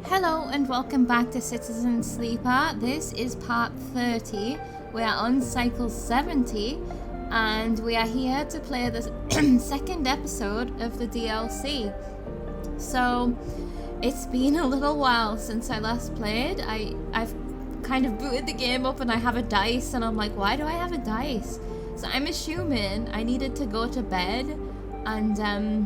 Hello and welcome back to Citizen Sleeper. This is part 30. We are on cycle 70 and we are here to play the second episode of the DLC. So it's been a little while since I last played. I've kind of booted the game up and I have a dice and I'm like, why do I have a dice? So I'm assuming I needed to go to bed and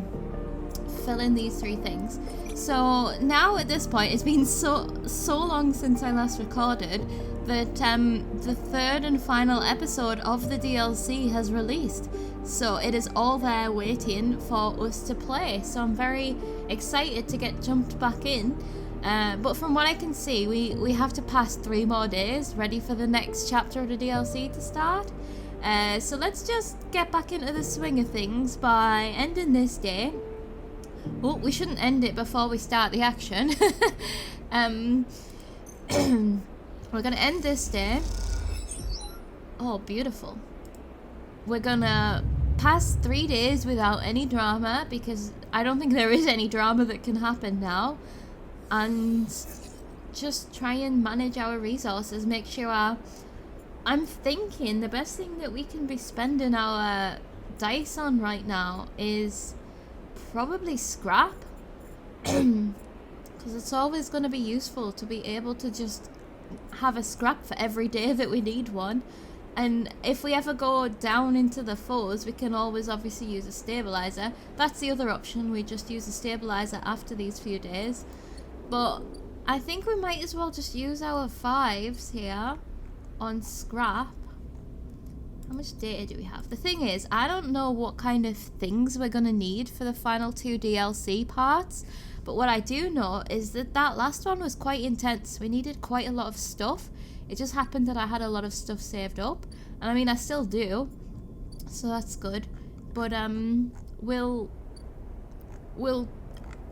fill in these three things. So now at this point, it's been so long since I last recorded that the third and final episode of the DLC has released. So it is all there waiting for us to play. So I'm very excited to get jumped back in. But from what I can see, we have to pass 3 more days ready for the next chapter of the DLC to start. So let's just get back into the swing of things by ending this day. Oh, we shouldn't end it before we start the action. We're gonna end this day. Oh, beautiful. We're gonna pass 3 days without any drama because I don't think there is any drama that can happen now. And just try and manage our resources, make sure I'm thinking the best thing that we can be spending our dice on right now is probably scrap, because it's always going to be useful to be able to just have a scrap for every day that we need one. And if we ever go down into the foes, we can always obviously use a stabilizer. That's the other option, we just use a stabilizer after these few days. But I think we might as well just use our 5s here on scrap. How much data do we have? The thing is, I don't know what kind of things we're going to need for the final 2 DLC parts, but what I do know is that last one was quite intense. We needed quite a lot of stuff. It just happened that I had a lot of stuff saved up, and I mean I still do, so that's good. But we'll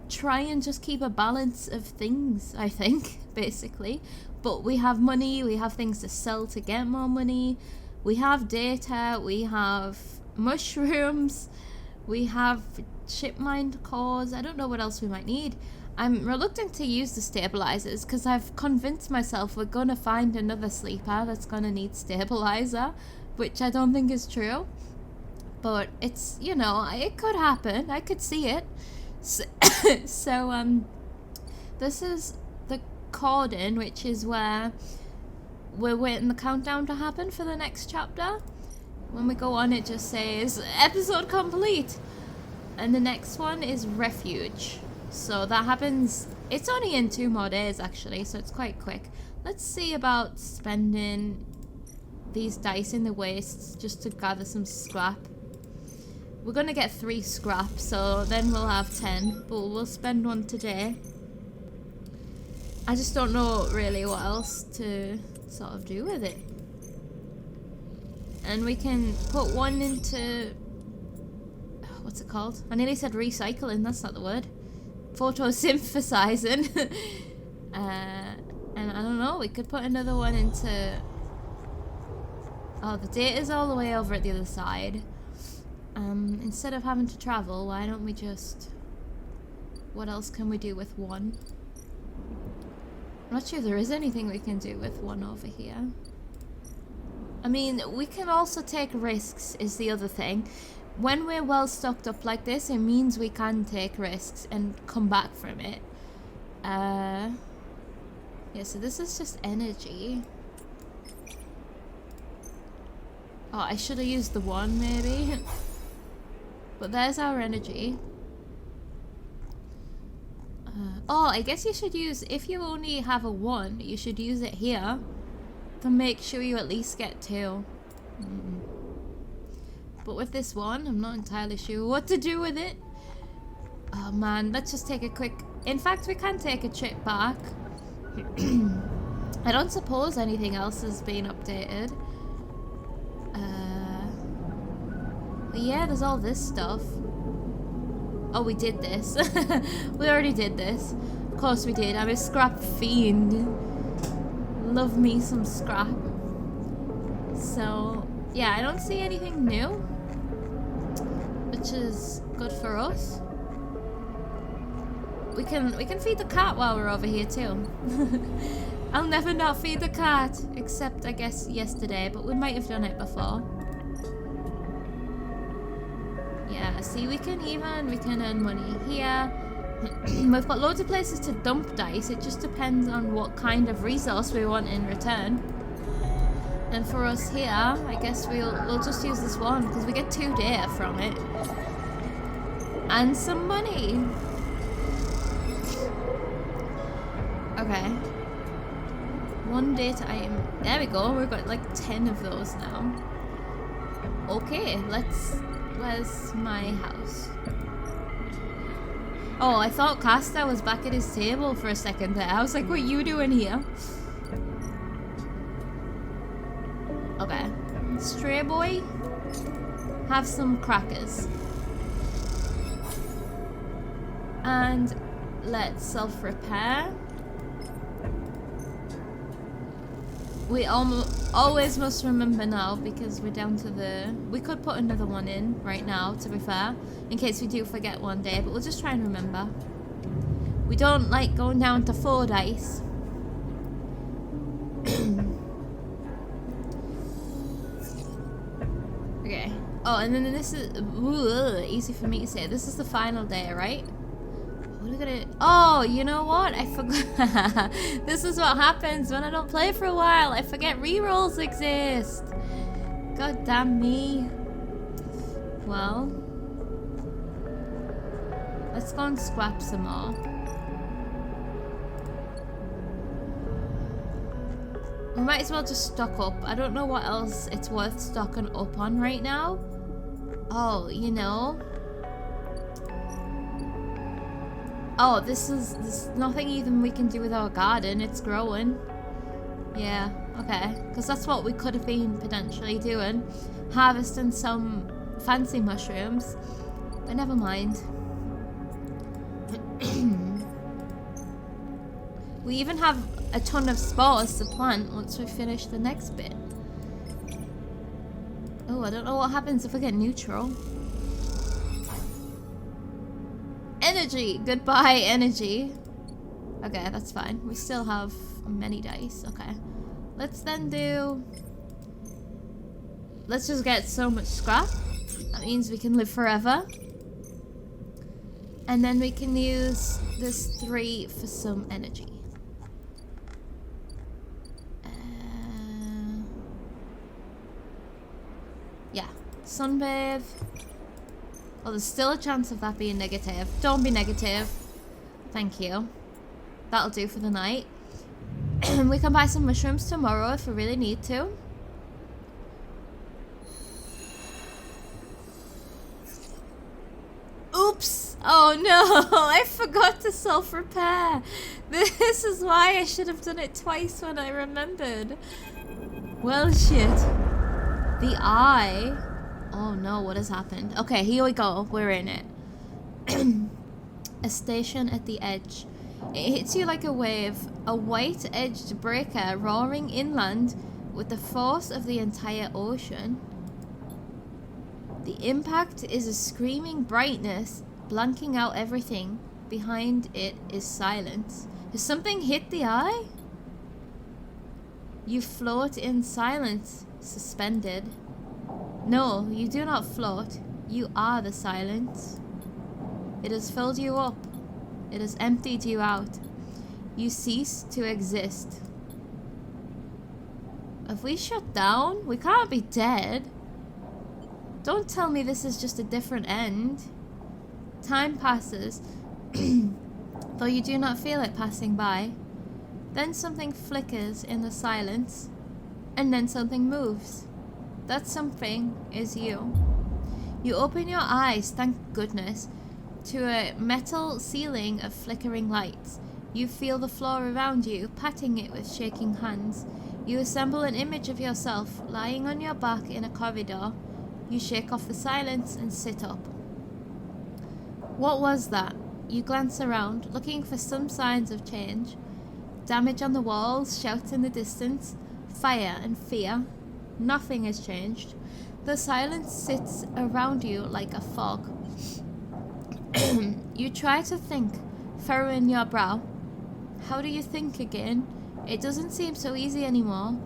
try and just keep a balance of things, I think, basically. But we have money, we have things to sell to get more money. We have data, we have mushrooms, we have chip mined cores. I don't know what else we might need. I'm reluctant to use the stabilizers because I've convinced myself we're going to find another sleeper that's going to need stabilizer, which I don't think is true. But it's, you know, it could happen. I could see it. So this is the cordon, which is where we're waiting the countdown to happen for the next chapter. When we go on, it just says episode complete, and the next one is refuge. So that happens, it's only in 2 more days actually, so it's quite quick. Let's see about spending these dice in the wastes just to gather some scrap. We're gonna get 3 scrap, so then we'll have 10, but we'll spend 1 today. I just don't know really what else to sort of do with it. And we can put 1 into, what's it called? I nearly said recycling, that's not the word. Photosynthesizing. And I don't know, we could put another 1 into, oh, the data's all the way over at the other side. Instead of having to travel, why don't we just, what else can we do with 1? I'm not sure there is anything we can do with 1 over here. I mean, we can also take risks is the other thing. When we're well stocked up like this, it means we can take risks and come back from it. Yeah, so this is just energy. Oh, I should have used the 1 maybe. But there's our energy. Oh, I guess you should use, if you only have a 1, you should use it here to make sure you at least get 2. But with this 1, I'm not entirely sure what to do with it. Oh man, let's just take a quick, in fact we can take a trip back. I don't suppose anything else has been updated. But yeah, there's all this stuff. Oh, we did this. We already did this. Of course we did. I'm a scrap fiend. Love me some scrap. So, yeah, I don't see anything new, which is good for us. we can feed the cat while we're over here too. I'll never not feed the cat, except I guess yesterday, but we might have done it before. Yeah, see, we can earn money here. We've got loads of places to dump dice. It just depends on what kind of resource we want in return. And for us here, I guess we'll just use this one because we get 2 data from it. And some money. Okay. 1 data item. There we go. We've got like 10 of those now. Okay, where's my house? Oh, I thought Castor was back at his table for a second there. I was like, what are you doing here? Okay. Stray boy, have some crackers. And let's self-repair. We always must remember now, because we're down to the... We could put another one in right now, to be fair, in case we do forget one day, but we'll just try and remember. We don't like going down to 4 dice. Okay. Oh, and then this is... Ooh, easy for me to say. This is the final day, right? What are we gonna... Oh, you know what? I forgot. This is what happens when I don't play for a while. I forget rerolls exist. God damn me. Well, let's go and scrap some more. We might as well just stock up. I don't know what else it's worth stocking up on right now. Oh, you know... Oh, there's nothing even we can do with our garden. It's growing. Yeah, okay. Because that's what we could have been potentially doing. Harvesting some fancy mushrooms. But never mind. We even have a ton of spores to plant once we finish the next bit. Oh, I don't know what happens if I get neutral. Energy! Goodbye, energy. Okay, that's fine. We still have many dice. Okay. Let's then do... Let's just get so much scrap. That means we can live forever. And then we can use this 3 for some energy. Yeah. Sunbathe. Oh, there's still a chance of that being negative. Don't be negative. Thank you. That'll do for the night. We can buy some mushrooms tomorrow if we really need to. Oops! Oh no! I forgot to self-repair. This is why I should have done it twice when I remembered. Well, shit. The eye... Oh no, what has happened? Okay, here we go. We're in it. A station at the edge. It hits you like a wave. A white-edged breaker roaring inland with the force of the entire ocean. The impact is a screaming brightness, blanking out everything. Behind it is silence. Has something hit the eye? You float in silence, suspended. No, you do not float. You are the silence. It has filled you up. It has emptied you out. You cease to exist. Have we shut down? We can't be dead. Don't tell me this is just a different end. Time passes, though you do not feel it passing by. Then something flickers in the silence, and then something moves. That something is you. You open your eyes, thank goodness, to a metal ceiling of flickering lights. You feel the floor around you, patting it with shaking hands. You assemble an image of yourself lying on your back in a corridor. You shake off the silence and sit up. What was that? You glance around, looking for some signs of change. Damage on the walls, shouts in the distance, fire and fear. Nothing has changed. The silence sits around you like a fog. You try to think, furrowing your brow. How do you think again? It doesn't seem so easy anymore.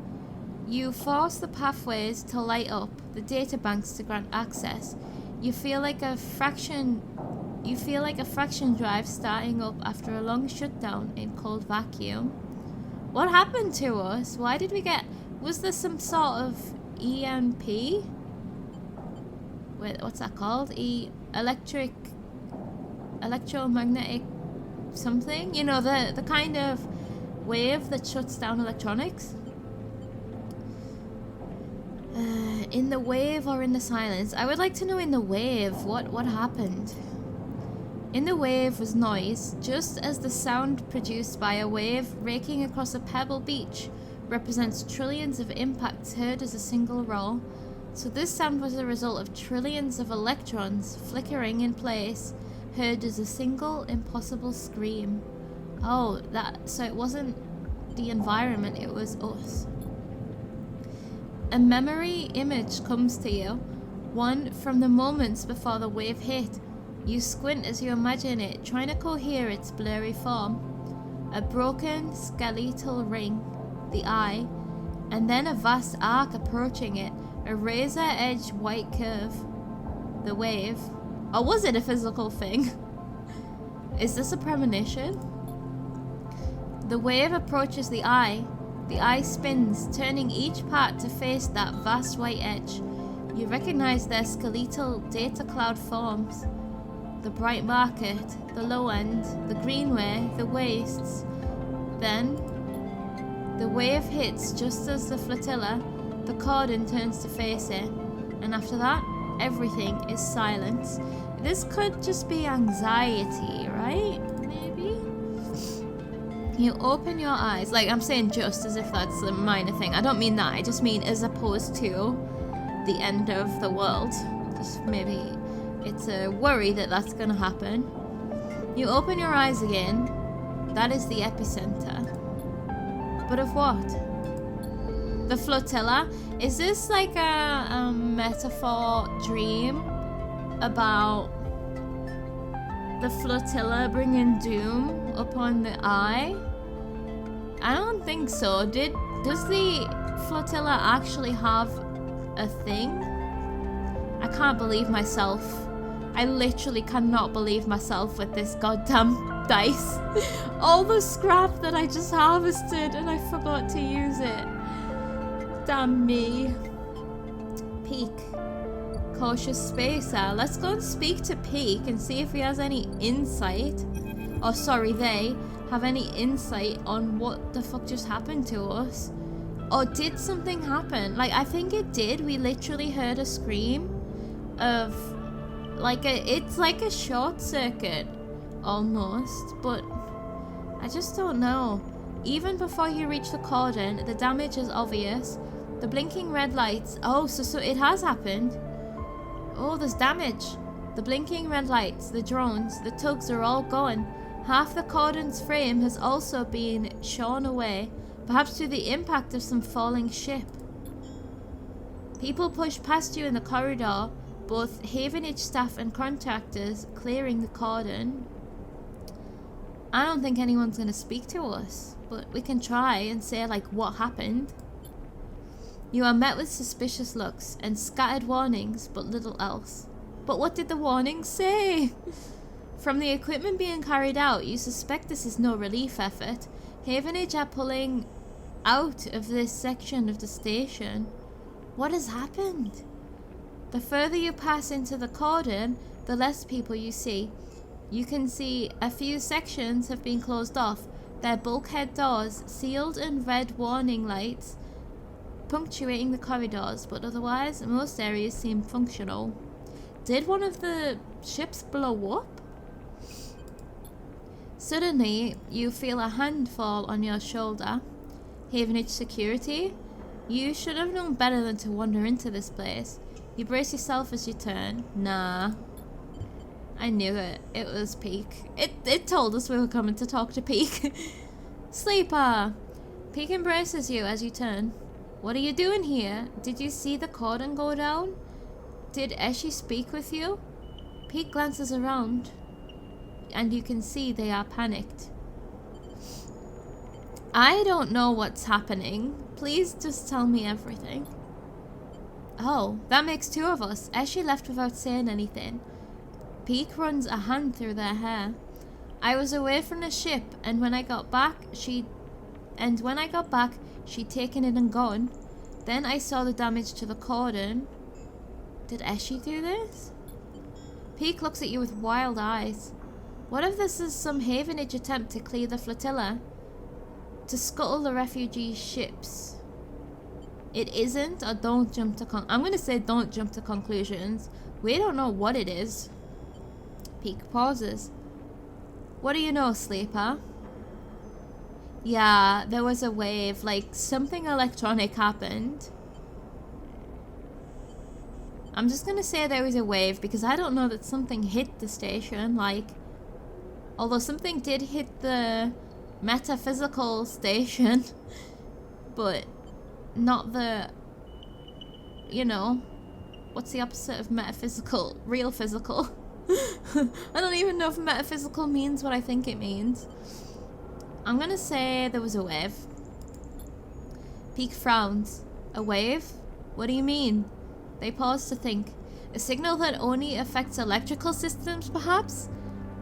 You force the pathways to light up, the data banks to grant access. You feel like a fraction drive starting up after a long shutdown in cold vacuum. What happened to us? Why did we get... Was there some sort of EMP? Wait, what's that called? Electromagnetic something? You know, the kind of wave that shuts down electronics? In the wave or in the silence? I would like to know in the wave, what happened? In the wave was noise, just as the sound produced by a wave raking across a pebble beach represents trillions of impacts heard as a single roll. So this sound was a result of trillions of electrons flickering in place, heard as a single impossible scream. Oh, so it wasn't the environment, it was us. A memory image comes to you, one from the moments before the wave hit. You squint as you imagine it, trying to cohere its blurry form. A broken skeletal ring, the eye, and then a vast arc approaching it, a razor-edged white curve. The wave. Or was it a physical thing? Is this a premonition? The wave approaches the eye. The eye spins, turning each part to face that vast white edge. You recognize their skeletal data cloud forms. The bright market, the low end, the greenway, the wastes. Then, the wave hits just as the flotilla, the cordon turns to face it. And after that, everything is silence. This could just be anxiety, right? Maybe? You open your eyes, like I'm saying just as if that's a minor thing. I don't mean that, I just mean as opposed to the end of the world. Just maybe it's a worry that that's gonna happen. You open your eyes again. That is the epicenter. But of what? The flotilla? Is this like a metaphor dream about the flotilla bringing doom upon the eye? I don't think so. Does the flotilla actually have a thing? I can't believe myself. I literally cannot believe myself with this goddamn dice. All the scrap that I just harvested and I forgot to use it. Damn me. Peak. Cautious spacer. Let's go and speak to Peak and see if he has any insight. Or sorry, they have any insight on what the fuck just happened to us. Or did something happen? Like, I think it did. We literally heard a scream of it's like a short circuit almost, but I just don't know. Even before you reach the cordon, the damage is obvious. The blinking red lights. Oh, so it has happened. Oh, there's damage. The blinking red lights, the drones, the tugs are all gone. Half the cordon's frame has also been shorn away, perhaps through the impact of some falling ship. People push past you in the corridor, both Havenage staff and contractors clearing the cordon. I don't think anyone's going to speak to us, but we can try and say like what happened. You are met with suspicious looks and scattered warnings, but little else. But what did the warnings say? From the equipment being carried out, you suspect this is no relief effort. Havenage are pulling out of this section of the station. What has happened? The further you pass into the cordon, the less people you see. You can see a few sections have been closed off, their bulkhead doors sealed and red warning lights punctuating the corridors, but otherwise most areas seem functional. Did one of the ships blow up? Suddenly, you feel a hand fall on your shoulder. Havenage security? You should have known better than to wander into this place. You brace yourself as you turn. Nah. I knew it. It was Peak. It told us we were coming to talk to Peak. Sleeper! Peak embraces you as you turn. What are you doing here? Did you see the cordon go down? Did Eshi speak with you? Peak glances around. and you can see they are panicked. I don't know what's happening. Please just tell me everything. Oh, that makes two of us. Eshe left without saying anything. Peak runs a hand through their hair. I was away from the ship, and when I got back, she'd taken it and gone. Then I saw the damage to the cordon. Did Eshe do this? Peak looks at you with wild eyes. What if this is some havenage attempt to clear the flotilla? To scuttle the refugee ships? It isn't, or don't jump to I'm gonna say don't jump to conclusions. We don't know what it is. Peak pauses. What do you know, Sleeper? Yeah, there was a wave, like something electronic happened. I'm just gonna say there was a wave because I don't know that something hit the station, like, although something did hit the metaphysical station, but not the, you know, what's the opposite of metaphysical? Real physical. I don't even know if metaphysical means what I think it means. I'm gonna say there was a wave. Peak frowns. A wave? What do you mean? They pause to think. A signal that only affects electrical systems, perhaps?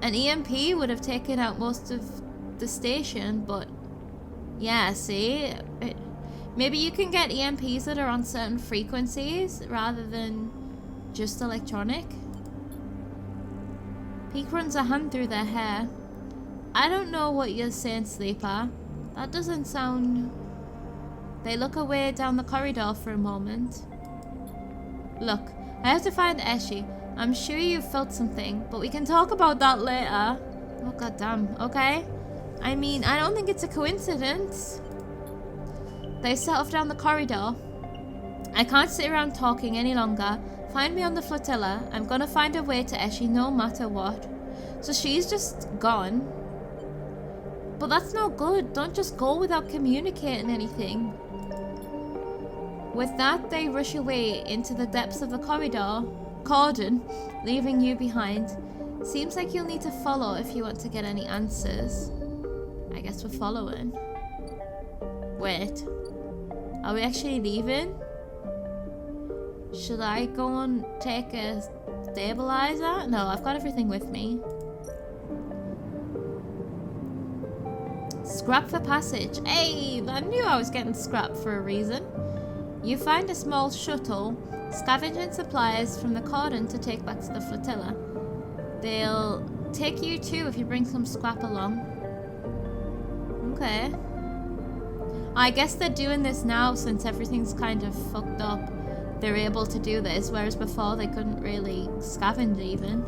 An EMP would have taken out most of the station, but yeah, see? Maybe you can get EMPs that are on certain frequencies rather than just electronic. Peak runs a hand through their hair. I don't know what you're saying, Sleeper. That doesn't sound... They look away down the corridor for a moment. Look, I have to find Eshe. I'm sure you felt something, but we can talk about that later. Oh, goddamn. Okay? I mean, I don't think it's a coincidence. They set off down the corridor. I can't sit around talking any longer. Find me on the flotilla. I'm gonna find a way to Eshe no matter what. So she's just gone. But that's no good. Don't just go without communicating anything. With that, they rush away into the depths of the cordon, leaving you behind. Seems like you'll need to follow if you want to get any answers. I guess we're following. Wait. Are we actually leaving? Should I go and take a stabilizer? No, I've got everything with me. Scrap for passage. Hey, I knew I was getting scrap for a reason. You find a small shuttle, scavenging supplies from the cordon to take back to the flotilla. They'll take you too if you bring some scrap along. Okay. I guess they're doing this now since everything's kind of fucked up. They're able to do this, whereas before they couldn't really scavenge even.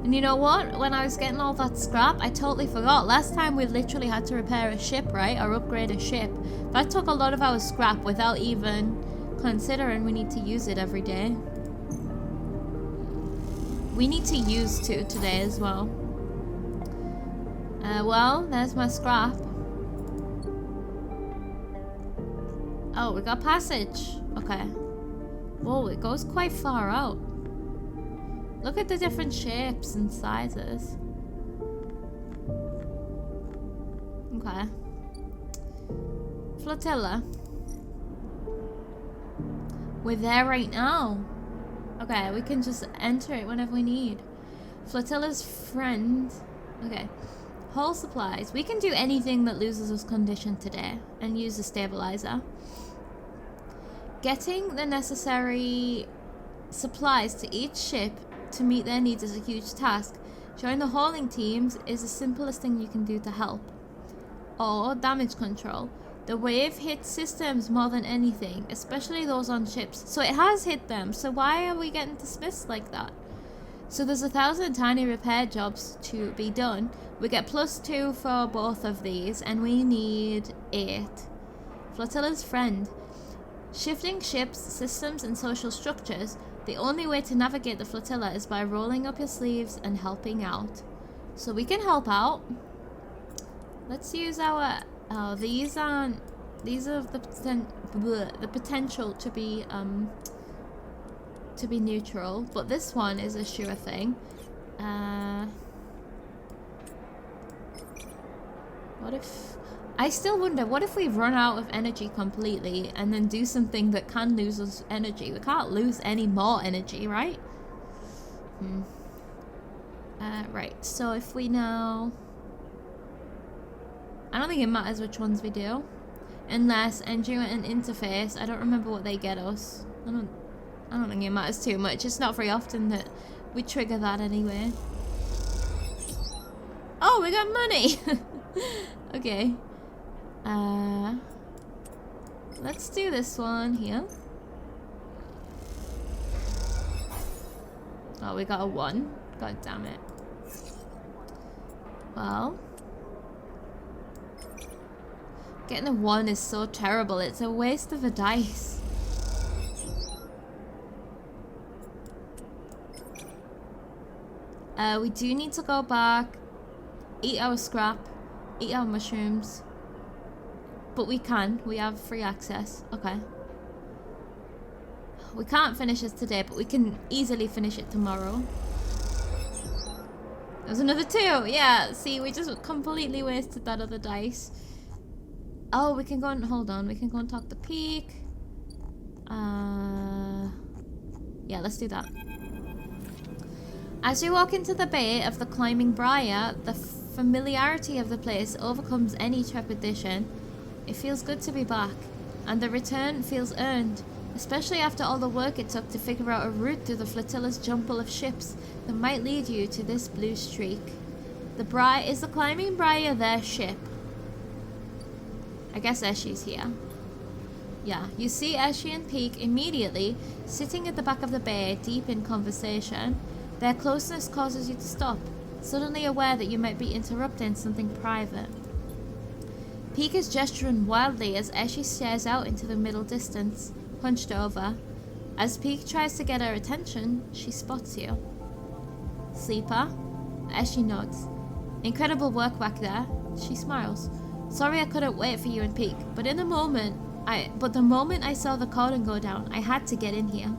And you know what? When I was getting all that scrap, I totally forgot. Last time we literally had to repair a ship, right? Or upgrade a ship. That took a lot of our scrap without even considering we need to use it every day. We need to use two today as well. Well, there's my scrap. Oh, we got passage. Okay. Whoa, it goes quite far out. Look at the different shapes and sizes. Okay. Flotilla. We're there right now. Okay, we can just enter it whenever we need. Flotilla's friend. Okay. Whole supplies. We can do anything that loses us condition today and use a stabilizer. Getting the necessary supplies to each ship to meet their needs is a huge task. Join the hauling teams is the simplest thing you can do to help. Or damage control. The wave hits systems more than anything, especially those on ships. So it has hit them, so why are we getting dismissed like that? So there's 1,000 tiny repair jobs to be done. We get +2 for both of these, and we need 8. Flotilla's friend. Shifting ships, systems, and social structures. The only way to navigate the flotilla is by rolling up your sleeves and helping out. So we can help out. Let's use our... Oh, these are the potential to be neutral, but this one is a sure thing. What if... I still wonder, what if we run out of energy completely and then do something that can lose us energy? We can't lose any more energy, right? Right, so if we now... I don't think it matters which ones we do. Unless entering an interface, I don't remember what they get us. I don't think it matters too much. It's not very often that we trigger that anyway. Oh, we got money! Okay. Let's do this one here. Oh, we got a 1. God damn it. Well. Getting a 1 is so terrible. It's a waste of a dice. We do need to go back, eat our scrap, eat our mushrooms. But we can. We have free access. Okay. We can't finish this today, but we can easily finish it tomorrow. There's another 2. Yeah, see, we just completely wasted that other dice. Oh, we can go and... Hold on. We can go and talk to Peak. Yeah, let's do that. As you walk into the bay of the Climbing Briar, the familiarity of the place overcomes any trepidation. It feels good to be back, and the return feels earned, especially after all the work it took to figure out a route through the flotilla's jumble of ships that might lead you to this blue streak. Is the Climbing Briar their ship? I guess Eshi's here. Yeah, you see Eshi and Peak immediately, sitting at the back of the bay, deep in conversation. Their closeness causes you to stop, suddenly aware that you might be interrupting something private. Peak is gesturing wildly as Eshi stares out into the middle distance, hunched over. As Peak tries to get her attention, she spots you. Sleeper? Eshi nods. Incredible work back there. She smiles. Sorry I couldn't wait for you and Peak, but the moment I saw the cordon go down, I had to get in here.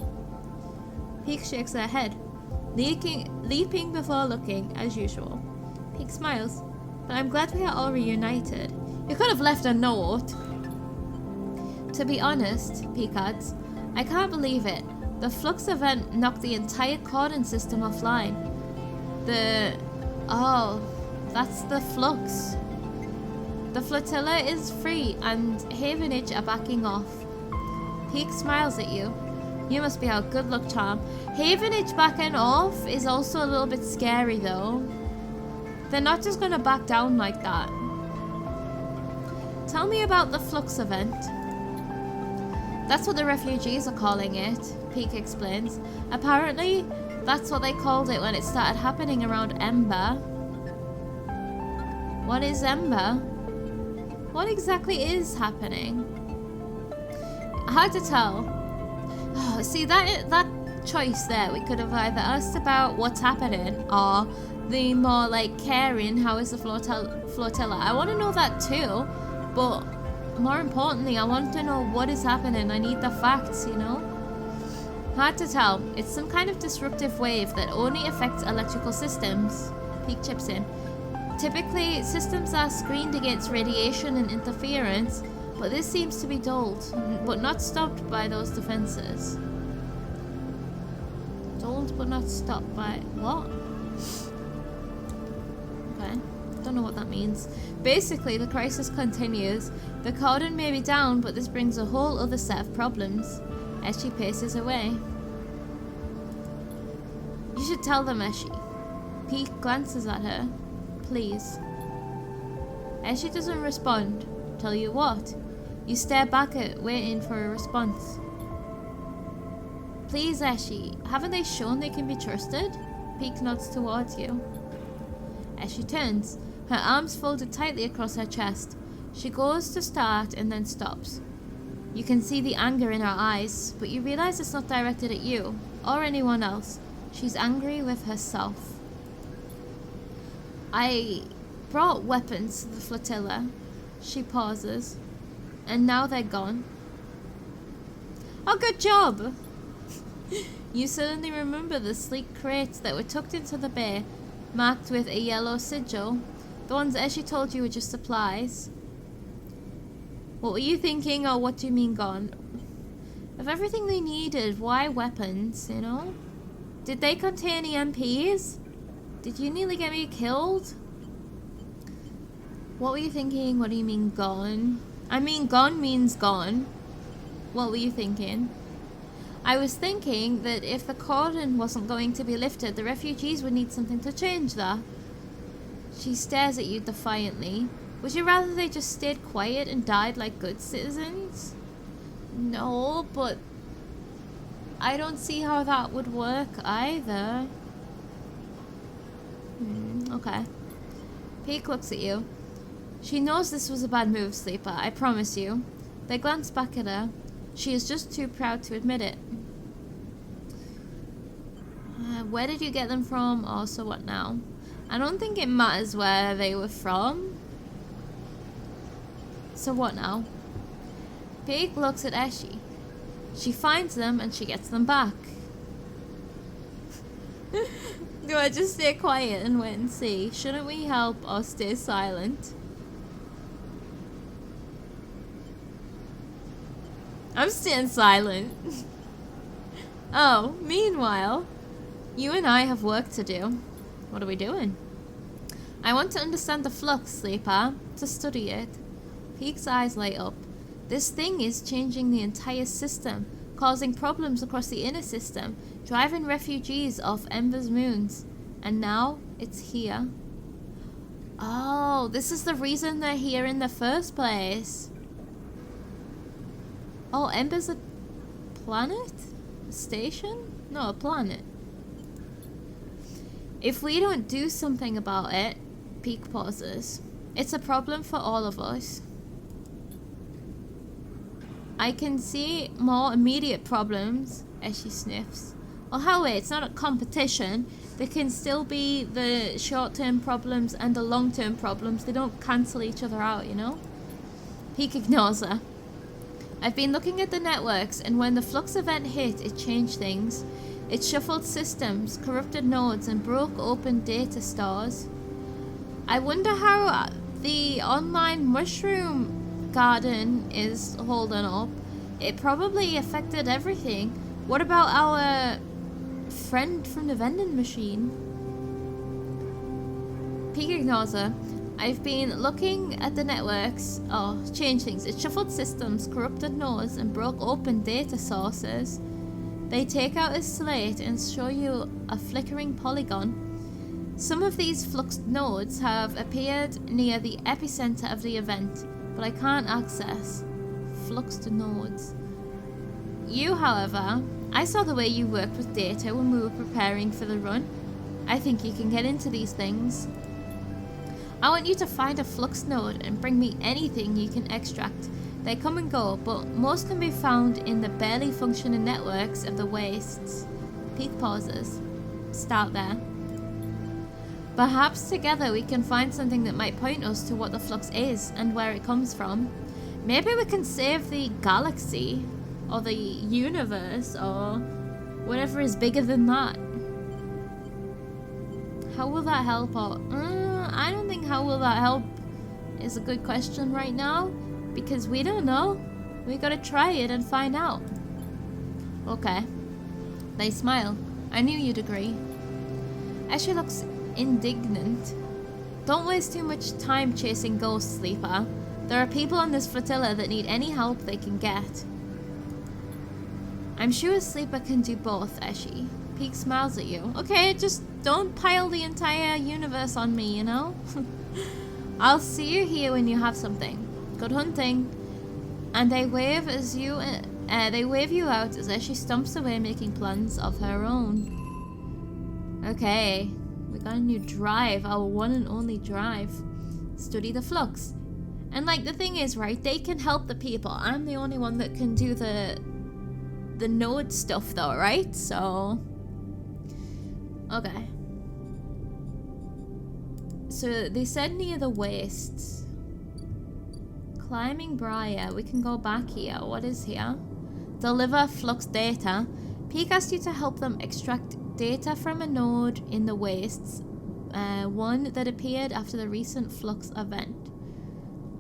Peak shakes her head, leaping before looking, as usual. Peak smiles. But I'm glad we are all reunited. You could have left a note. To be honest, Peak adds, I can't believe it. The flux event knocked the entire cordon system offline. Oh, that's the flux. The flotilla is free and Havenage are backing off. Peak smiles at you. You must be our good luck charm. Havenage backing off is also a little bit scary though. They're not just gonna back down like that. Tell me about the flux event. That's what the refugees are calling it, Peak explains. Apparently, that's what they called it when it started happening around Ember. What is Ember? What exactly is happening? Hard to tell. Oh, see, that choice there, we could have either asked about what's happening or the more like caring, how is the flotilla? I want to know that too, but more importantly, I want to know what is happening. I need the facts, you know? Hard to tell. It's some kind of disruptive wave that only affects electrical systems. Peak chips in. Typically, systems are screened against radiation and interference, but this seems to be dulled, but not stopped by those defenses. Dulled but not stopped by what? Okay, don't know what that means. Basically, the crisis continues. The cordon may be down, but this brings a whole other set of problems. Eshi paces away. You should tell them, Eshi. Peak glances at her. Please. Eshi doesn't respond. Tell you what? You stare back at it, waiting for a response. Please, Eshi. Haven't they shown they can be trusted? Peak nods towards you. Eshi turns, her arms folded tightly across her chest. She goes to start and then stops. You can see the anger in her eyes, but you realize it's not directed at you or anyone else. She's angry with herself. I brought weapons to the flotilla. She pauses. And now they're gone. Oh, good job! You suddenly remember the sleek crates that were tucked into the bay, marked with a yellow sigil. The ones that she told you were just supplies. What were you thinking, or what do you mean gone? Of everything they needed, why weapons, you know? Did they contain EMPs? Did you nearly get me killed? What were you thinking? What do you mean gone? I mean gone means gone. What were you thinking? I was thinking that if the cordon wasn't going to be lifted, the refugees would need something to change that. She stares at you defiantly. Would you rather they just stayed quiet and died like good citizens? No, but I don't see how that would work either. Okay. Peek looks at you. She knows this was a bad move, Sleeper, I promise you. They glance back at her. She is just too proud to admit it. Where did you get them from? Also, what now? I don't think it matters where they were from. So what now? Pig looks at Eshi. She finds them and she gets them back. Do I just stay quiet and wait and see? Shouldn't we help or stay silent? I'm staying silent. Oh, meanwhile, you and I have work to do. What are we doing? I want to understand the flux, Sleeper, to study it. Peek's eyes light up. This thing is changing the entire system, causing problems across the inner system, driving refugees off Ember's moons. And now, it's here. Oh, this is the reason they're here in the first place. Oh, Ember's a planet? A station? No, a planet. If we don't do something about it, Peek pauses. It's a problem for all of us. I can see more immediate problems as she sniffs. Well, hell wait, it's not a competition. There can still be the short-term problems and the long-term problems. They don't cancel each other out, you know? Peek ignores her. I've been looking at the networks, and when the flux event hit, it changed things. It shuffled systems, corrupted nodes, and broke open data stores. I wonder how the online mushroom garden is holding up. It probably affected everything. What about our friend from the vending machine? Peek ignores her. I've been looking at the networks. Oh, changed things. It shuffled systems, corrupted nodes, and broke open data sources. They take out a slate and show you a flickering polygon. Some of these fluxed nodes have appeared near the epicenter of the event, but I can't access fluxed nodes. You, however, I saw the way you worked with data when we were preparing for the run. I think you can get into these things. I want you to find a flux node and bring me anything you can extract. They come and go, but most can be found in the barely functioning networks of the wastes. Peek pauses. Start there. Perhaps together we can find something that might point us to what the flux is and where it comes from. Maybe we can save the galaxy, or the universe, or whatever is bigger than that. How will that help? Or I don't think how will that help is a good question right now, because we don't know. We gotta try it and find out. Okay. They smile. I knew you'd agree. Ashley looks indignant. Don't waste too much time chasing ghosts, Sleeper. There are people on this flotilla that need any help they can get. I'm sure Sleeper can do both, Eshi. Peek smiles at you. Okay, just don't pile the entire universe on me, you know? I'll see you here when you have something. Good hunting. And they wave as you they wave you out as Eshi stomps away making plans of her own. Okay. We got a new drive, our one and only drive. Study the flux. And like the thing is, right, they can help the people. I'm the only one that can do the node stuff though, right? So okay. So they said near the wastes. Climbing Briar. We can go back here. What is here? Deliver flux data. Peek asked you to help them extract data from a node in the wastes. one that appeared after the recent flux event.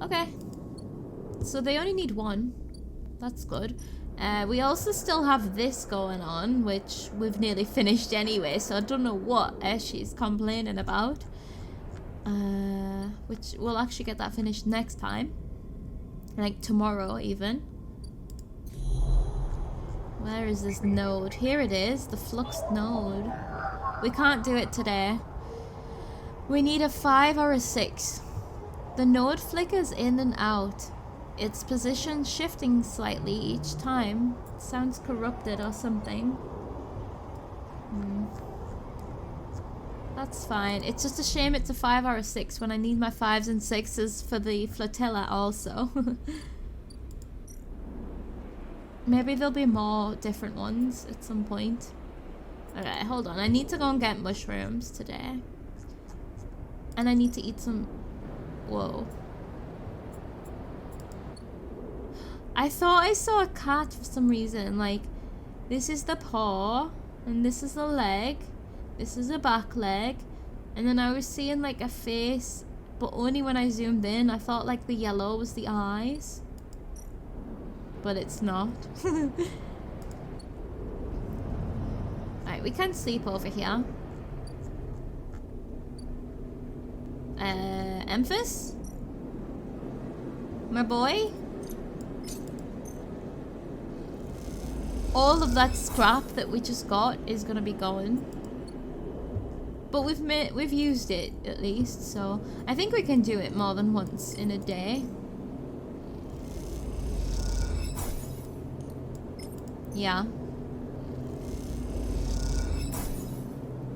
Okay. So they only need one. That's good. We also still have this going on, which we've nearly finished anyway, so I don't know what she's complaining about. Which we'll actually get that finished next time. Like tomorrow even. Where is this node? Here it is, the flux node. We can't do it today. We need a 5 or a 6. The node flickers in and out. Its position shifting slightly each time. It sounds corrupted or something. That's fine. It's just a shame it's a 5 or a 6 when I need my 5s and 6s for the flotilla also. Maybe there'll be more different ones at some point. Alright, hold on. I need to go and get mushrooms today. And I need to eat some... Whoa. I thought I saw a cat for some reason. Like, this is the paw, and this is the leg, this is the back leg, and then I was seeing like a face, but only when I zoomed in. I thought like the yellow was the eyes, but it's not. Alright, we can sleep over here. Emphas? My boy? All of that scrap that we just got is gonna be going. But we've used it at least, so I think we can do it more than once in a day. Yeah.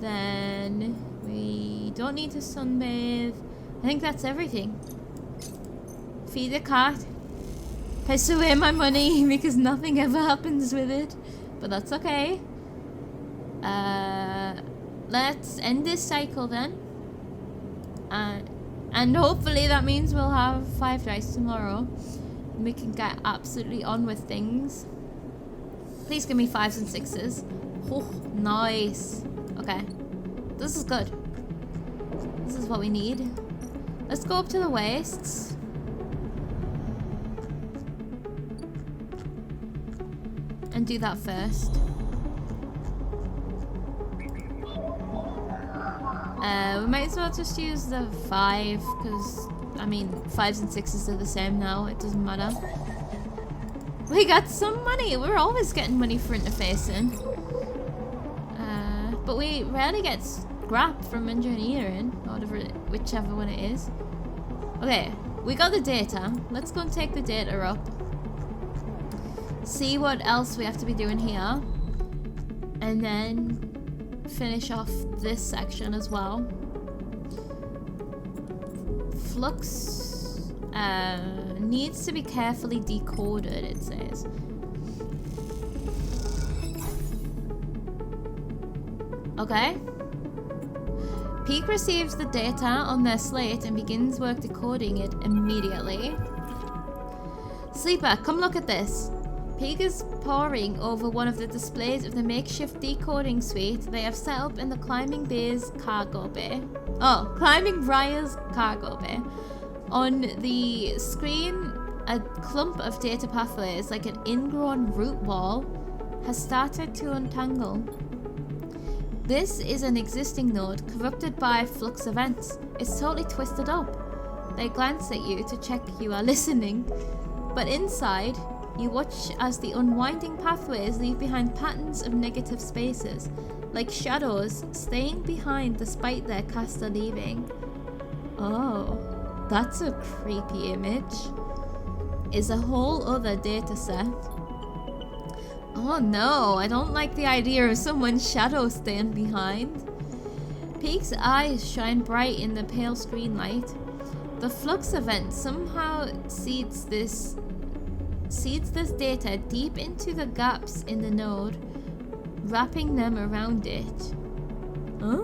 Then we don't need to sunbathe. I think that's everything. Feed the cat. Piss away my money because nothing ever happens with it. But that's okay. Let's end this cycle then. And hopefully that means we'll have 5 dice tomorrow. And we can get absolutely on with things. Please give me 5s and 6s. Oh, nice. Okay. This is good. This is what we need. Let's go up to the wastes. And do that first. We might as well just use the 5, because, I mean, 5s and 6s are the same now. It doesn't matter. We got some money. We're always getting money for interfacing. But we rarely get scrap from engineering, or whichever one it is. Okay, we got the data. Let's go and take the data up. See what else we have to be doing here. And then finish off this section as well. Flux needs to be carefully decoded, it says. Okay. Peak receives the data on their slate and begins work decoding it immediately. Sleeper, come look at this. Peak is poring over one of the displays of the makeshift decoding suite they have set up in the Climbing Bay's cargo bay. Oh, Climbing Briar's cargo bay. On the screen, a clump of data pathways, like an ingrown root ball, has started to untangle. This is an existing node corrupted by flux events. It's totally twisted up. They glance at you to check you are listening. But inside, you watch as the unwinding pathways leave behind patterns of negative spaces, like shadows staying behind despite their caster leaving. Oh, that's a creepy image. Is a whole other data set. Oh no, I don't like the idea of someone's shadow staying behind. Peak's eyes shine bright in the pale screen light. The flux event somehow seeds this data deep into the gaps in the node, wrapping them around it. Huh?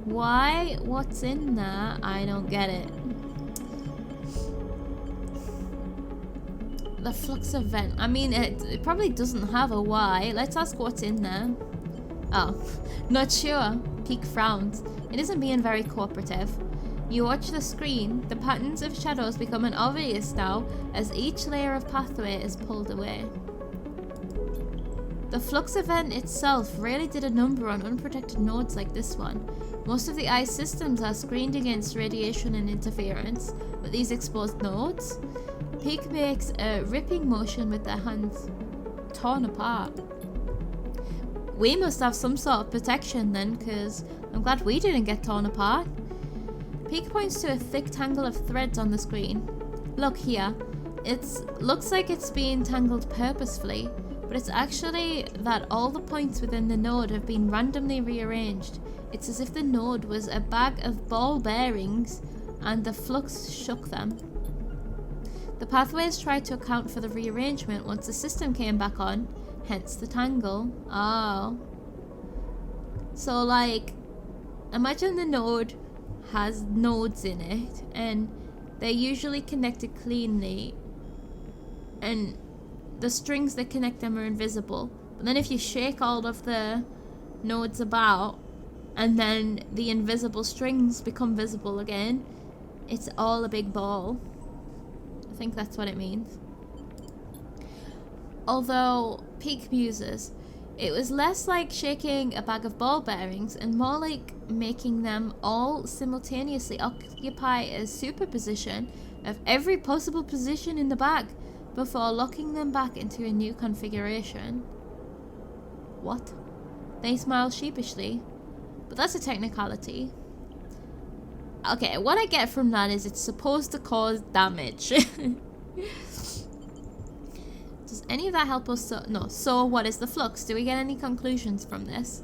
Why? What's in there? I don't get it. The flux event. I mean, it probably doesn't have a why. Let's ask what's in there. Oh, not sure. Peak frowns. It isn't being very cooperative. You watch the screen. The patterns of shadows becoming obvious now as each layer of pathway is pulled away. The flux event itself really did a number on unprotected nodes like this one. Most of the eye's systems are screened against radiation and interference, but these exposed nodes? Peak makes a ripping motion with their hands torn apart. We must have some sort of protection then, because I'm glad we didn't get torn apart. Peak points to a thick tangle of threads on the screen. Look here. It looks like it's being tangled purposefully, but it's actually that all the points within the node have been randomly rearranged. It's as if the node was a bag of ball bearings and the flux shook them. The pathways tried to account for the rearrangement once the system came back on, hence the tangle. Oh. So like, imagine the node has nodes in it and they're usually connected cleanly and the strings that connect them are invisible. But then if you shake all of the nodes about and then the invisible strings become visible again, it's all a big ball. I think that's what it means. Although, Peak muses, it was less like shaking a bag of ball bearings and more like making them all simultaneously occupy a superposition of every possible position in the bag before locking them back into a new configuration. What? They smile sheepishly. But that's a technicality. Okay, what I get from that is it's supposed to cause damage. Does any of that help us? No. So what is the flux? Do we get any conclusions from this?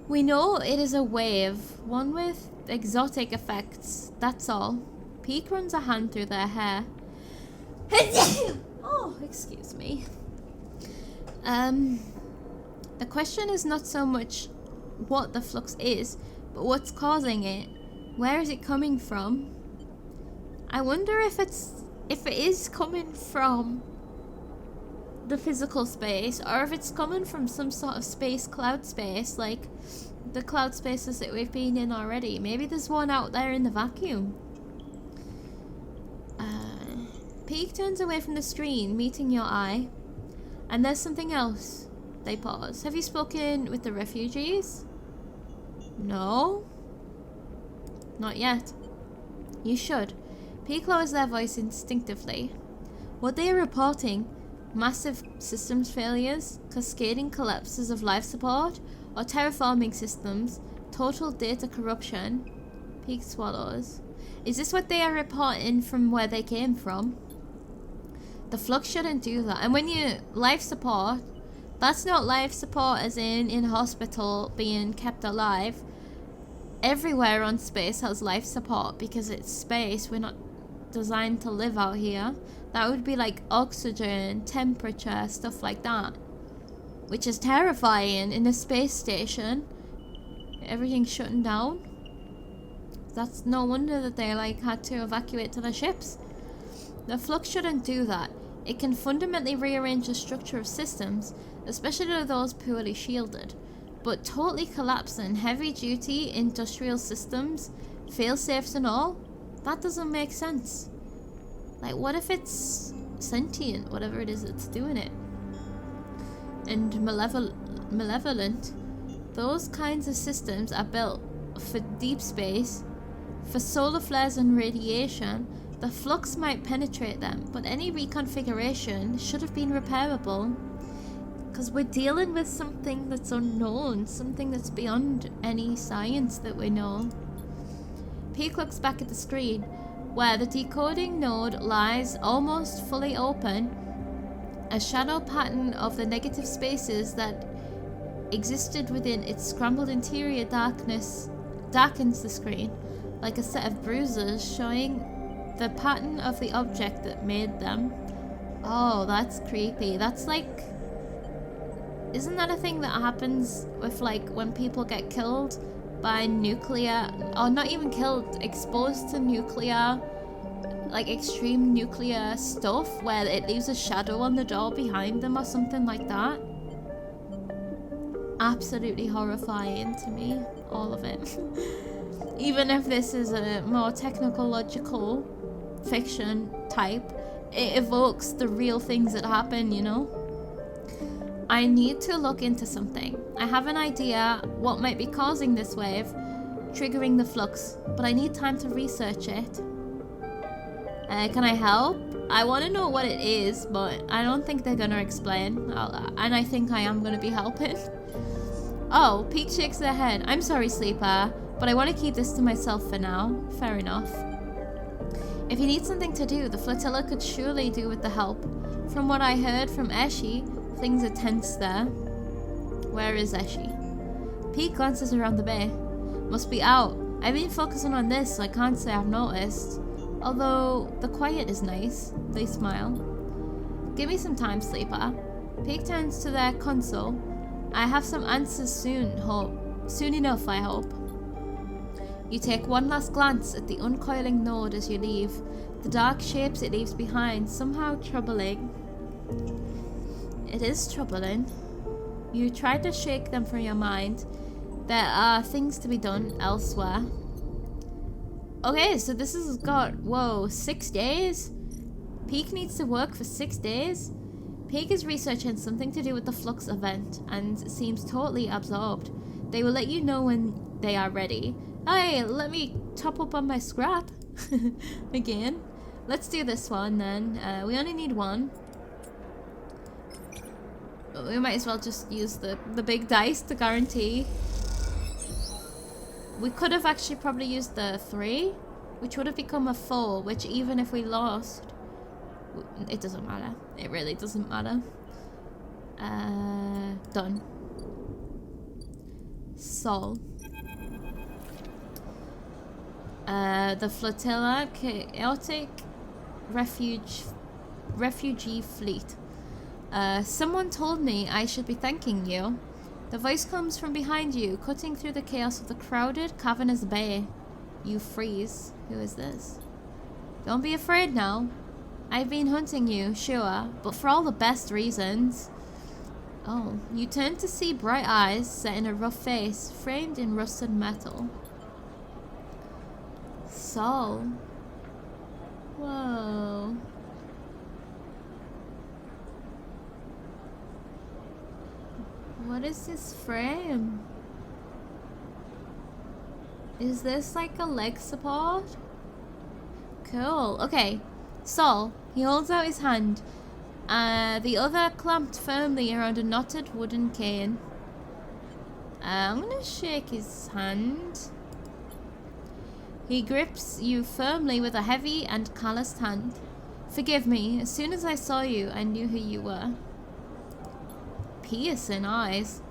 We know it is a wave, one with exotic effects. That's all. Peak runs a hand through their hair. Oh, excuse me. The question is not so much what the flux is, but what's causing it. Where is it coming from? I wonder if it is coming from the physical space, or if it's coming from some sort of space, cloud space, like the cloud spaces that we've been in already. Maybe there's one out there in the vacuum. Peak turns away from the screen, meeting your eye. And there's something else. They pause. Have you spoken with the refugees? No? Not yet. You should. Peak lowers their voice instinctively. What they are reporting, massive systems failures, cascading collapses of life support, or terraforming systems, total data corruption. Peak swallows. Is this what they are reporting from where they came from? The flux shouldn't do that. And when you life support, that's not life support as in hospital being kept alive. Everywhere on space has life support because it's space. We're not designed to live out here. That would be like oxygen, temperature, stuff like that. Which is terrifying in a space station. Everything's shutting down. That's no wonder that they like had to evacuate to their ships. The flux shouldn't do that. It can fundamentally rearrange the structure of systems, especially those poorly shielded. But totally collapsing heavy-duty industrial systems, fail-safes and all, that doesn't make sense. Like, what if it's sentient, whatever it is that's doing it? And malevolent. Those kinds of systems are built for deep space, for solar flares and radiation. The flux might penetrate them, but any reconfiguration should have been repairable. Because we're dealing with something that's unknown, something that's beyond any science that we know. Peak looks back at the screen, where the decoding node lies almost fully open. A shadow pattern of the negative spaces that existed within its scrambled interior darkness darkens the screen, like a set of bruises showing the pattern of the object that made them. Oh, that's creepy. That's like... Isn't that a thing that happens with like when people get killed by nuclear, or not even killed, exposed to nuclear, like extreme nuclear stuff, where it leaves a shadow on the door behind them or something like that? absolutely horrifying to me, all of it. Even if this is a more technological fiction type, it evokes the real things that happen, you know? I need to look into something. I have an idea what might be causing this wave, triggering the flux, but I need time to research it. Can I help? I want to know what it is, but I don't think they're going to explain. And I think I am going to be helping. Oh, Peak shakes their head. I'm sorry, Sleeper, but I want to keep this to myself for now. Fair enough. If you need something to do, the flotilla could surely do with the help. From what I heard from Eshi, things are tense there. Where is Eshi? Peak glances around the bay. Must be out. I've been focusing on this, so I can't say I've noticed. Although, the quiet is nice. They smile. Give me some time, Sleeper. Peak turns to their console. I have some answers soon enough, I hope. You take one last glance at the uncoiling node as you leave. The dark shapes it leaves behind, somehow troubling. It is troubling. You try to shake them from your mind. There are things to be done elsewhere. Okay, so this has got, whoa, 6 days? Peak needs to work for 6 days? Peak is researching something to do with the Flux event and seems totally absorbed. They will let you know when they are ready. Hey, let me top up on my scrap. Again. Let's do this one then. We only need one. We might as well just use the big dice to guarantee. We could have actually probably used the 3, which would have become a 4, which even if we lost, it doesn't matter. It really doesn't matter. Done. Sol. The flotilla, chaotic refugee fleet. Someone told me I should be thanking you. The voice comes from behind you, cutting through the chaos of the crowded, cavernous bay. You freeze. Who is this? Don't be afraid now. I've been hunting you, sure, but for all the best reasons. Oh, you turn to see bright eyes set in a rough face, framed in rusted metal. Sol. Whoa. What is this frame? Is this like a leg support? Cool. Okay. Sol. He holds out his hand. The other clamped firmly around a knotted wooden cane. I'm gonna shake his hand. He grips you firmly with a heavy and calloused hand. Forgive me. As soon as I saw you, I knew who you were. Piercing eyes.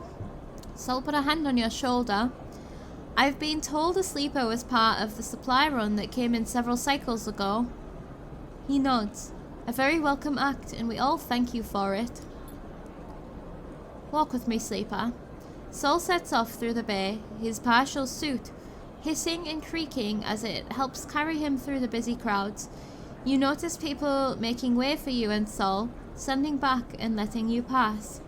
Sol put a hand on your shoulder. I've been told a sleeper was part of the supply run that came in several cycles ago. He nods. A very welcome act, and we all thank you for it. Walk with me, Sleeper. Sol sets off through the bay, his partial suit hissing and creaking as it helps carry him through the busy crowds. You notice people making way for you and Sol, standing back and letting you pass.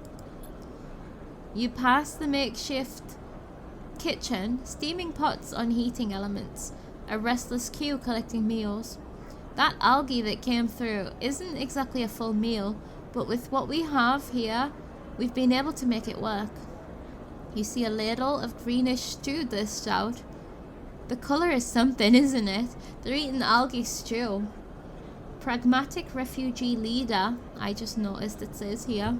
You pass the makeshift kitchen, steaming pots on heating elements, a restless queue collecting meals. That algae that came through isn't exactly a full meal, but with what we have here, we've been able to make it work. You see a ladle of greenish stew dished out. The colour is something, isn't it? They're eating algae stew. Pragmatic refugee leader, I just noticed it says here.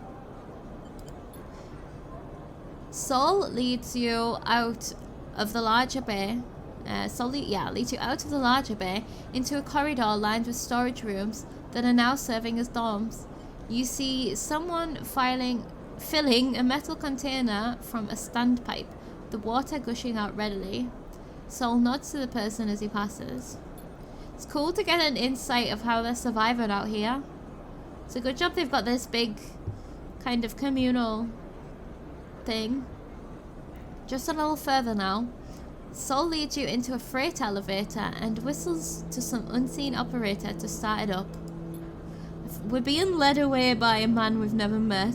Sol leads you out of the larger bay. Leads you out of the larger bay into a corridor lined with storage rooms that are now serving as dorms. You see someone filling a metal container from a standpipe, the water gushing out readily. Sol nods to the person as he passes. It's cool to get an insight of how they're surviving out here. It's a good job they've got this big kind of communal thing. Just a little further now. Sol leads you into a freight elevator and whistles to some unseen operator to start it up. We're being led away by a man we've never met.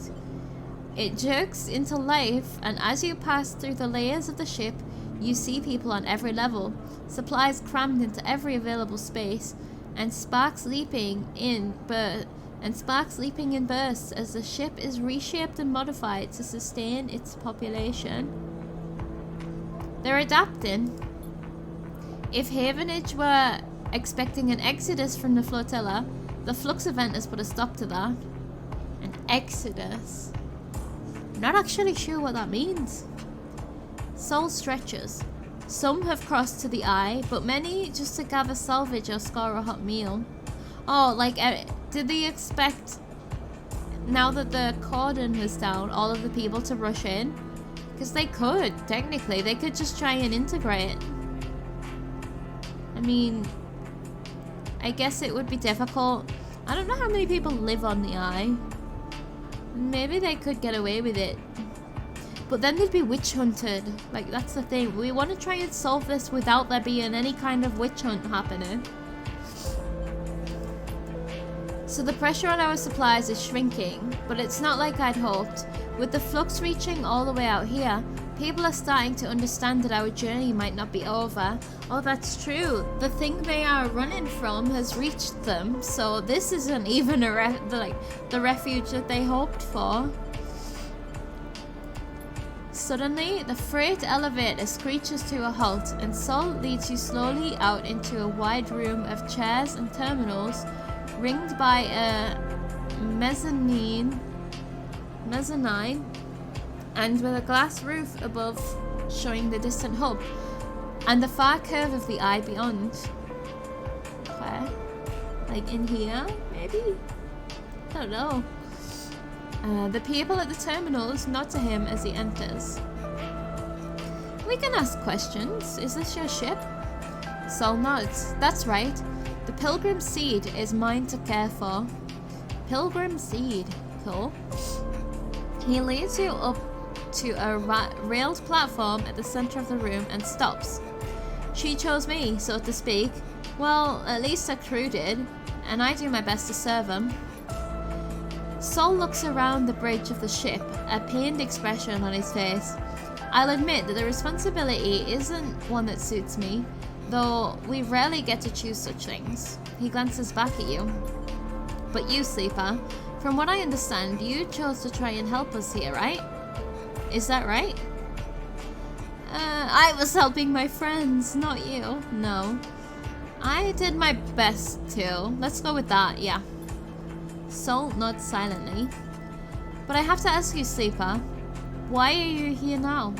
It jerks into life, and as you pass through the layers of the ship, you see people on every level, supplies crammed into every available space, and sparks leaping in bursts as the ship is reshaped and modified to sustain its population. They're adapting. If Havenage were expecting an exodus from the flotilla, the flux event has put a stop to that. An exodus? I'm not actually sure what that means. Soul stretches. Some have crossed to the eye, but many just to gather salvage or score a hot meal. Oh, like, did they expect, now that the cordon is down, all of the people to rush in? Because they could, technically. They could just try and integrate. I mean, I guess it would be difficult. I don't know how many people live on the eye. Maybe they could get away with it. But then they'd be witch hunted. Like, that's the thing. We want to try and solve this without there being any kind of witch hunt happening. So the pressure on our supplies is shrinking, but it's not like I'd hoped. With the flux reaching all the way out here, people are starting to understand that our journey might not be over. Oh, that's true. The thing they are running from has reached them, so this isn't even the refuge that they hoped for. Suddenly, the freight elevator screeches to a halt, and Sol leads you slowly out into a wide room of chairs and terminals, ringed by a mezzanine, and with a glass roof above showing the distant hub, and the far curve of the eye beyond. Okay. Like in here, maybe? I don't know. The people at the terminals nod to him as he enters. We can ask questions. Is this your ship? Sol nods. That's right. The Pilgrim Seed is mine to care for. Pilgrim Seed. Cool. He leads you up to a railed platform at the center of the room and stops. She chose me, so to speak. Well, at least her crew did, and I do my best to serve them. Sol looks around the bridge of the ship, a pained expression on his face. I'll admit that the responsibility isn't one that suits me, though we rarely get to choose such things. He glances back at you. But you, Sleeper, from what I understand, you chose to try and help us here, right? Is that right? I was helping my friends, not you. No. I did my best too. Let's go with that, yeah. Sol nods silently. But I have to ask you, Sleeper, why are you here now?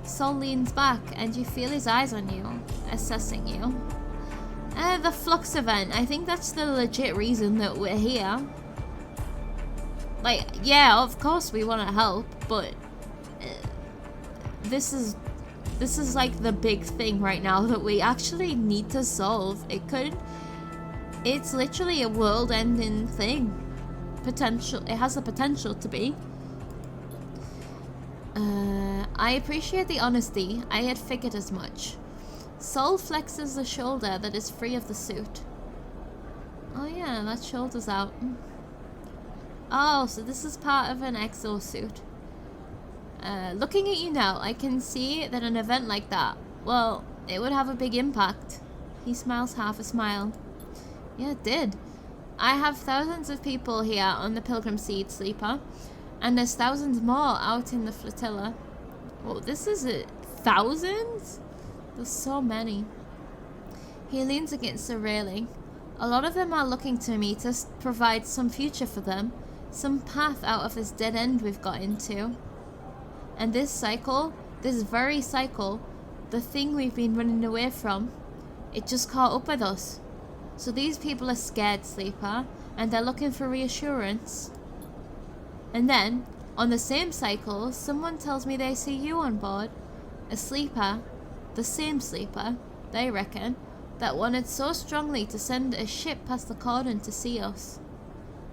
Sol leans back and you feel his eyes on you, assessing you. The flux event, I think that's the legit reason that we're here. Like, yeah, of course we want to help, but this is like the big thing right now that we actually need to solve. It's literally a world-ending thing. It has the potential to be. I appreciate the honesty. I had figured as much. Sol flexes the shoulder that is free of the suit. Oh yeah, that shoulder's out. Oh, so this is part of an exosuit. Looking at you now, I can see that an event like that, well, it would have a big impact. He smiles half a smile. Yeah, it did. I have thousands of people here on the Pilgrim Seed, Sleeper, and there's thousands more out in the flotilla. Well, this is it. Thousands? There's so many. He leans against the railing. A lot of them are looking to me to provide some future for them, some path out of this dead end we've got into. And this cycle, this very cycle, the thing we've been running away from, it just caught up with us. So these people are scared, Sleeper, and they're looking for reassurance. And then, on the same cycle, someone tells me they see you on board. A sleeper, the same sleeper, they reckon, that wanted so strongly to send a ship past the cordon to see us.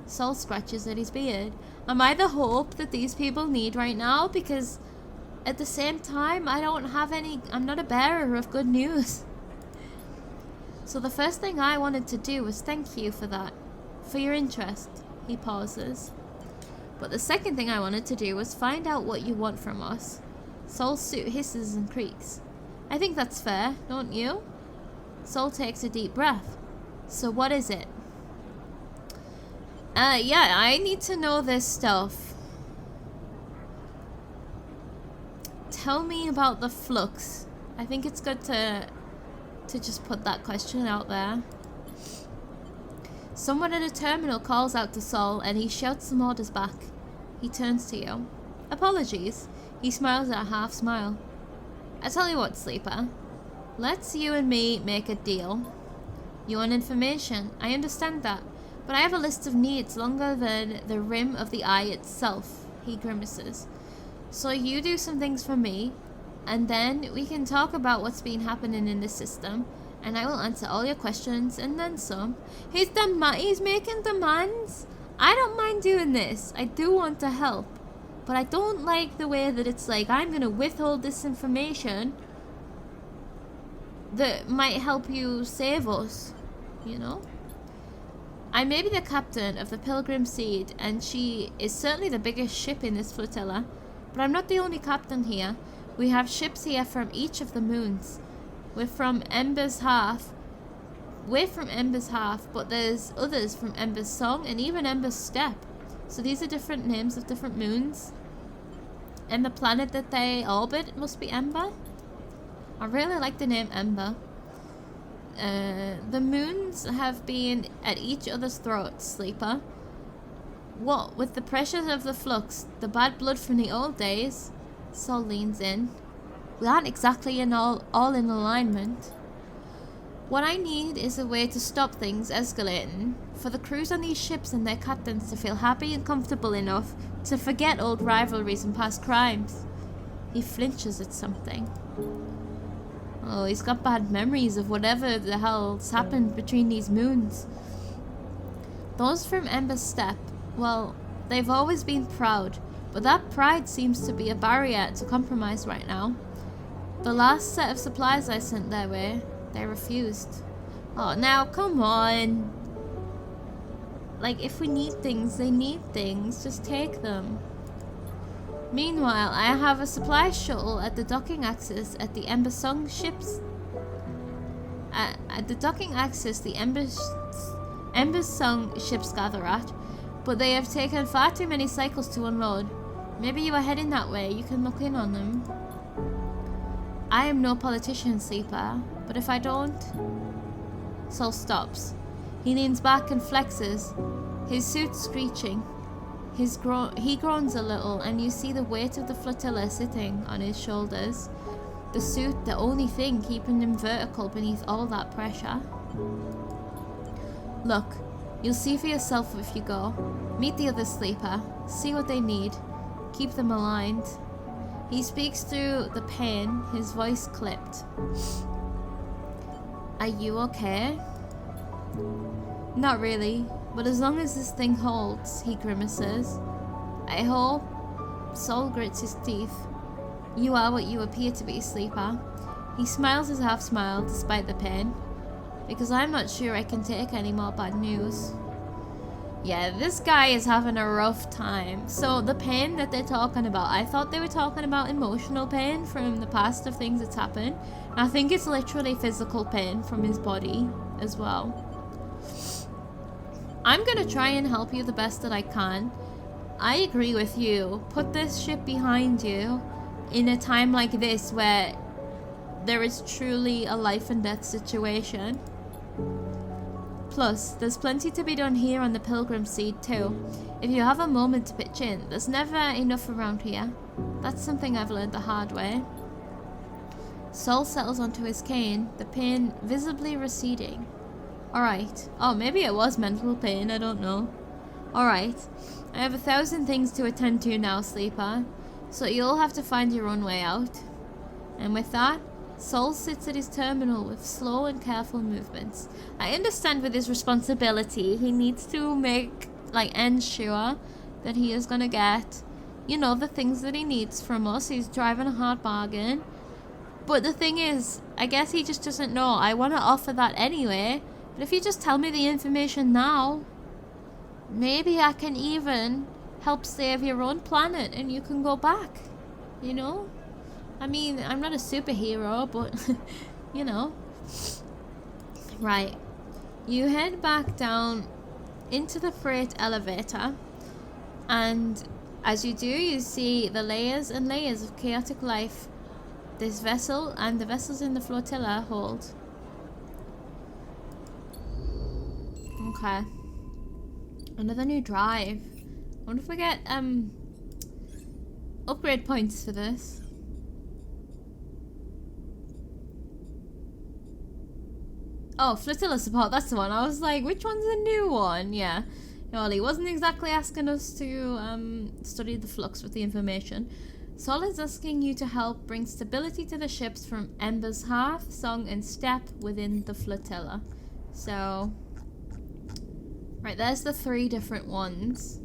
Sol scratches at his beard. Am I the hope that these people need right now? Because at the same time, I'm not a bearer of good news. So the first thing I wanted to do was thank you for that. For your interest. He pauses. But the second thing I wanted to do was find out what you want from us. Soul's suit hisses and creaks. I think that's fair, don't you? Soul takes a deep breath. So what is it? Yeah, I need to know this stuff. Tell me about the flux. I think it's good to just put that question out there. Someone at a terminal calls out to Sol and he shouts some orders back. He turns to you. Apologies. He smiles at a half smile. I tell you what, Sleeper. Let's you and me make a deal. You want information. I understand that. But I have a list of needs longer than the rim of the eye itself. He grimaces. So you do some things for me, and then we can talk about what's been happening in the system, and I will answer all your questions and then some. He's making demands. I don't mind doing this. I do want to help. But I don't like the way that it's like, I'm going to withhold this information that might help you save us, you know? I may be the captain of the Pilgrim Seed, and she is certainly the biggest ship in this flotilla, but I'm not the only captain here. We have ships here from each of the moons. We're from Ember's Half, but there's others from Ember's Song and even Ember's Step. So these are different names of different moons. And the planet that they orbit must be Ember. I really like the name Ember. The moons have been at each other's throats, Sleeper. What with the pressures of the flux, the bad blood from the old days? Sol leans in. We aren't exactly all in alignment. What I need is a way to stop things escalating, for the crews on these ships and their captains to feel happy and comfortable enough to forget old rivalries and past crimes. He flinches at something. Oh, he's got bad memories of whatever the hell's happened between these moons. Those from Ember's Step, well, they've always been proud, but that pride seems to be a barrier to compromise right now. The last set of supplies I sent their way, they refused. Oh, now, come on. Like, if we need things, they need things. Just take them. Meanwhile, I have a supply shuttle at the docking axis at the Ember Song ships. At the docking axis, the Ember Song ships gather at, but they have taken far too many cycles to unload. Maybe you are heading that way. You can look in on them. I am no politician, Sleeper, but if I don't... Sol stops. He leans back and flexes, his suit screeching. He groans a little, and you see the weight of the flotilla sitting on his shoulders. The suit, the only thing keeping him vertical beneath all that pressure. Look, you'll see for yourself if you go. Meet the other Sleeper. See what they need. Keep them aligned. He speaks through the pain, his voice clipped. Are you okay? Not really, but as long as this thing holds, he grimaces. I hope. Sol grits his teeth. You are what you appear to be, Sleeper. He smiles his half smile despite the pain. Because I'm not sure I can take any more bad news. Yeah, this guy is having a rough time. So the pain that they're talking about, I thought they were talking about emotional pain from the past of things that's happened. I think it's literally physical pain from his body as well. I'm gonna try and help you the best that I can. I agree with you. Put this ship behind you in a time like this where there is truly a life and death situation. Plus, there's plenty to be done here on the Pilgrim Seed too. If you have a moment to pitch in, there's never enough around here. That's something I've learned the hard way. Sol settles onto his cane, the pain visibly receding. Alright. Oh, maybe it was mental pain, I don't know. Alright. I have 1,000 things to attend to now, Sleeper. So you'll have to find your own way out. And with that, Sol sits at his terminal with slow and careful movements. I understand with his responsibility, he needs to ensure that he is gonna get, you know, the things that he needs from us. He's driving a hard bargain. But the thing is, I guess he just doesn't know. I want to offer that anyway. But if you just tell me the information now, maybe I can even help save your own planet and you can go back, you know? I mean, I'm not a superhero, but, you know. Right. You head back down into the freight elevator, and as you do, you see the layers and layers of chaotic life this vessel and the vessels in the flotilla hold. Okay. Another new drive. I wonder if we get upgrade points for this. Oh, flotilla support, that's the one. I was like, which one's the new one? Yeah. Well, he wasn't exactly asking us to study the flux with the information. Sol is asking you to help bring stability to the ships from Ember's Hearth, Song, and Step within the flotilla. So, right, there's the 3 different ones.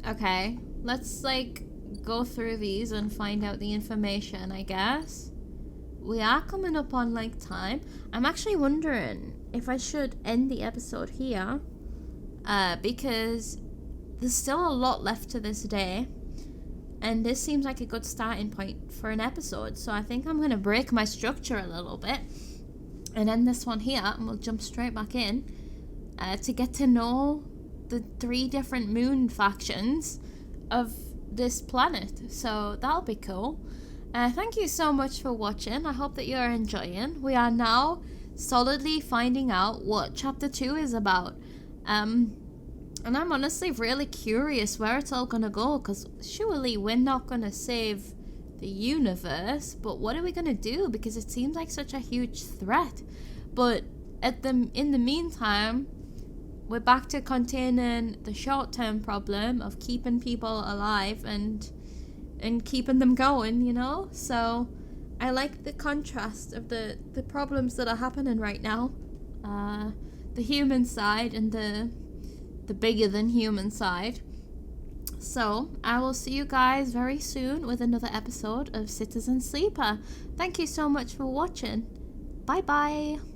Okay, let's like go through these and find out the information, I guess. We are coming up on like time. I'm actually wondering if I should end the episode here, because there's still a lot left to this day, and this seems like a good starting point for an episode. So I think I'm going to break my structure a little bit and end this one here, and we'll jump straight back in to get to know the 3 different moon factions of this planet. So that'll be cool. Thank you so much for watching. I hope that you're enjoying. We are now solidly finding out what chapter 2 is about. And I'm honestly really curious where it's all gonna go, because surely we're not gonna save the universe, but what are we gonna do? Because it seems like such a huge threat. But in the meantime, we're back to containing the short-term problem of keeping people alive and keeping them going, you know? So I like the contrast of the problems that are happening right now. The human side and the bigger than human side. So I will see you guys very soon with another episode of Citizen Sleeper. Thank you so much for watching. Bye bye.